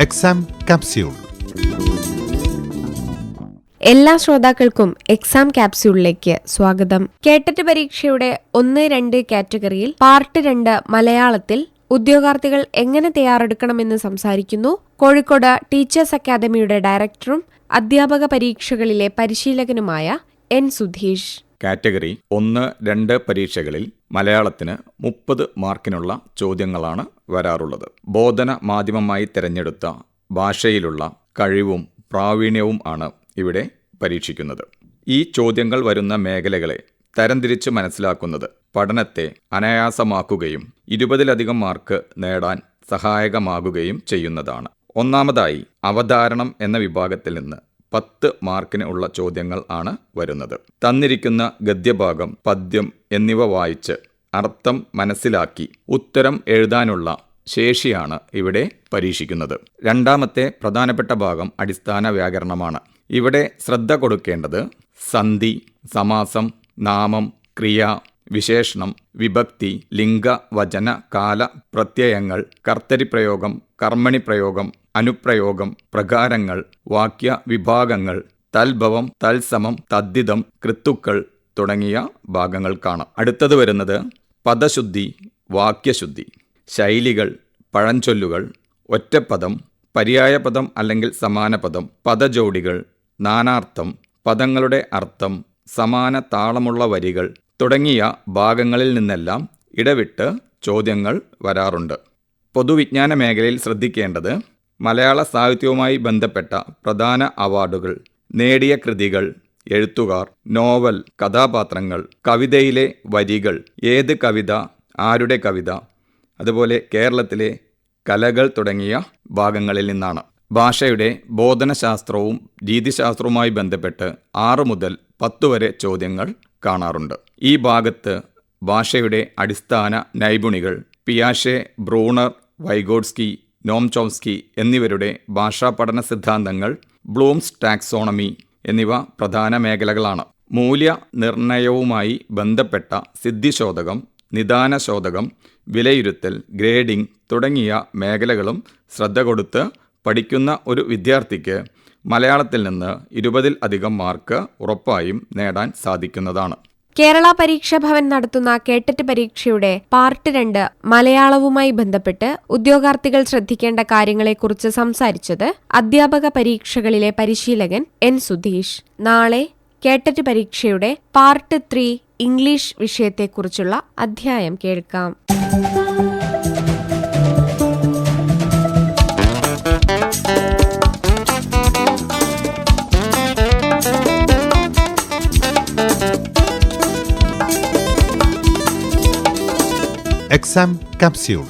Exam capsule. എല്ലാ ശ്രോതാക്കൾക്കും exam ക്യാപ്സ്യൂളിലേക്ക് സ്വാഗതം. കേട്ടറ്റ് പരീക്ഷയുടെ 1-2 കാറ്റഗറിയിൽ പാർട്ട് 2 മലയാളത്തിൽ ഉദ്യോഗാർത്ഥികൾ എങ്ങനെ തയ്യാറെടുക്കണമെന്ന് സംസാരിക്കുന്നു കോഴിക്കോട് ടീച്ചേഴ്സ് അക്കാദമിയുടെ ഡയറക്ടറും അധ്യാപക പരീക്ഷകളിലെ പരിശീലകനുമായ എൻ സുധീഷ്. കാറ്റഗറി 1-2 പരീക്ഷകളിൽ മലയാളത്തിന് 30 മാർക്കിനുള്ള ചോദ്യങ്ങളാണ് വരാറുള്ളത്. ബോധന മാധ്യമമായി തിരഞ്ഞെടുത്ത ഭാഷയിലുള്ള കഴിവും പ്രാവീണ്യവും ആണ് ഇവിടെ പരീക്ഷിക്കുന്നത്. ഈ ചോദ്യങ്ങൾ വരുന്ന മേഖലകളെ തരംതിരിച്ച് മനസ്സിലാക്കുന്നത് പഠനത്തെ അനായാസമാക്കുകയും 20-ലധികം മാർക്ക് നേടാൻ സഹായകമാകുകയും ചെയ്യുന്നതാണ്. ഒന്നാമതായി അവതാരണം എന്ന വിഭാഗത്തിൽ നിന്ന് 10 മാർക്കിന് ഉള്ള ചോദ്യങ്ങൾ ആണ് വരുന്നത്. തന്നിരിക്കുന്ന ഗദ്യഭാഗം, പദ്യം എന്നിവ വായിച്ച് അർത്ഥം മനസ്സിലാക്കി ഉത്തരം എഴുതാനുള്ള ശേഷിയാണ് ഇവിടെ പരീക്ഷിക്കുന്നത്. രണ്ടാമത്തെ പ്രധാനപ്പെട്ട ഭാഗം അടിസ്ഥാന വ്യാകരണമാണ്. ഇവിടെ ശ്രദ്ധ കൊടുക്കേണ്ടത് സന്ധി, സമാസം, നാമം, ക്രിയ, വിശേഷണം, വിഭക്തി, ലിംഗ, വചന, കാല, പ്രത്യയങ്ങൾ, കർത്തരിപ്രയോഗം, കർമ്മണിപ്രയോഗം, അനുപ്രയോഗം, പ്രകാരങ്ങൾ, വാക്യ വിഭാഗങ്ങൾ, തൽഭവം, തത്സമം, തദ്ധിതം, കൃത്തുക്കൾ തുടങ്ങിയ ഭാഗങ്ങൾക്കാണ്. അടുത്തത് വരുന്നത് പദശുദ്ധി, വാക്യശുദ്ധി, ശൈലികൾ, പഴഞ്ചൊല്ലുകൾ, ഒറ്റപ്പദം, പര്യായപദം അല്ലെങ്കിൽ സമാനപദം, പദജോഡികൾ, നാനാർത്ഥം, പദങ്ങളുടെ അർത്ഥം, സമാന താളമുള്ള വരികൾ തുടങ്ങിയ ഭാഗങ്ങളിൽ നിന്നെല്ലാം ഇടവിട്ട് ചോദ്യങ്ങൾ വരാറുണ്ട്. പൊതുവിജ്ഞാന മേഖലയിൽ ശ്രദ്ധിക്കേണ്ടത് മലയാള സാഹിത്യവുമായി ബന്ധപ്പെട്ട പ്രധാന അവാർഡുകൾ നേടിയ കൃതികൾ, എഴുത്തുകാർ, നോവൽ, കഥാപാത്രങ്ങൾ, കവിതയിലെ വരികൾ, ഏത് കവിത, ആരുടെ കവിത, അതുപോലെ കേരളത്തിലെ കലകൾ തുടങ്ങിയ ഭാഗങ്ങളിൽ നിന്നാണ്. ഭാഷയുടെ ബോധനശാസ്ത്രവും രീതിശാസ്ത്രവുമായി ബന്ധപ്പെട്ട് 6 മുതൽ 10 വരെ ചോദ്യങ്ങൾ കാണാറുണ്ട്. ഈ ഭാഗത്ത് ഭാഷയുടെ അടിസ്ഥാന നൈപുണികൾ പിയാഷെ, ബ്രൂണർ, വൈഗോട്സ്കി, നോം ചോംസ്കി എന്നിവരുടെ ഭാഷാ പഠന സിദ്ധാന്തങ്ങൾ, ബ്ലൂംസ് ടാക്സോണമി എന്നിവ പ്രധാന മേഖലകളാണ്. മൂല്യനിർണയവുമായി ബന്ധപ്പെട്ട സിദ്ധിശോധകം, നിദാനശോധകം, വിലയിരുത്തൽ, ഗ്രേഡിംഗ് തുടങ്ങിയ മേഖലകളും ശ്രദ്ധ കൊടുത്ത് പഠിക്കുന്ന ഒരു വിദ്യാർത്ഥിക്ക് മലയാളത്തിൽ നിന്ന് 20-ലധികം മാർക്ക് ഉറപ്പായും നേടാൻ സാധിക്കുന്നതാണ്. കേരള പരീക്ഷാ ഭവൻ നടത്തുന്ന കേട്ടറ്റ് പരീക്ഷയുടെ പാർട്ട് 2 മലയാളവുമായി ബന്ധപ്പെട്ട് ഉദ്യോഗാർത്ഥികൾ ശ്രദ്ധിക്കേണ്ട കാര്യങ്ങളെക്കുറിച്ച് സംസാരിച്ചത് അധ്യാപക പരീക്ഷകളിലെ പരിശീലകൻ എൻ സുധീഷ്. നാളെ കേട്ടറ്റ് പരീക്ഷയുടെ പാർട്ട് 3 ഇംഗ്ലീഷ് വിഷയത്തെക്കുറിച്ചുള്ള അധ്യായം കേൾക്കാം. Exam capsule.